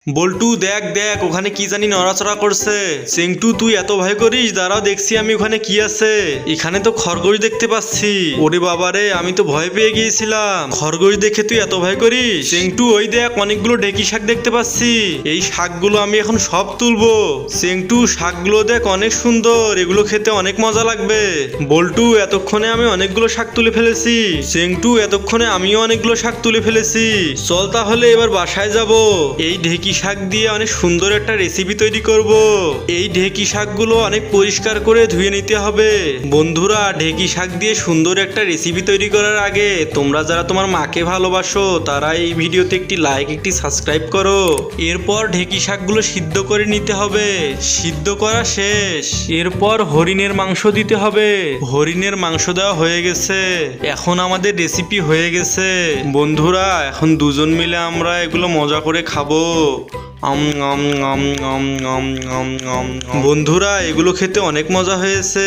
বল্টু দেখ দেখ ওখানে কি জানি নড়াচড়া করছে। চেংটু তুই এত ভয় করিস? দাঁড়াও দেখছি আমি ওখানে কি আছে। এখানে তো খরগোশ দেখতে পাচ্ছি। ওরে বাবারে, আমি তো ভয় পেয়ে গিয়েছিলাম। খরগোশ দেখে তুই এত ভয় করিস? চেংটু ওই দেখ অনেকগুলো ঢেকি শাক দেখতে পাচ্ছি। এই শাকগুলো আমি এখন সব তুলবো। চেংটু শাকগুলো দেখ অনেক সুন্দর, এগুলো খেতে অনেক মজা লাগবে। বল্টু এতক্ষণে আমি অনেকগুলো শাক তুলে ফেলেছি। চেংটু এতক্ষণে আমিও অনেকগুলো শাক তুলে ফেলেছি। চল তাহলে এবার বাসায় যাব। এই ঢেকি শাক দিয়ে অনেক সুন্দর একটা রেসিপি তৈরি করব। এই ঢেকি শাকগুলো অনেক পরিষ্কার করে ধুয়ে নিতে হবে। বন্ধুরা, ঢেকি শাক দিয়ে সুন্দর একটা রেসিপি তৈরি করার আগে তোমরা যারা তোমার মাকে ভালোবাসো তারা এই ভিডিওতে একটি লাইক একটি সাবস্ক্রাইব করো। এরপর ঢেকি শাকগুলো সিদ্ধ করে নিতে হবে। সিদ্ধ করা শেষ। এরপর হরিণের মাংস দিতে হবে। হরিণের মাংস দেওয়া হয়ে গেছে। এখন আমাদের রেসিপি হয়ে গেছে। বন্ধুরা, এখন দুজন মিলে আমরা এগুলো মজা করে খাবো। বন্ধুরা, এগুলো খেতে অনেক মজা হয়েছে।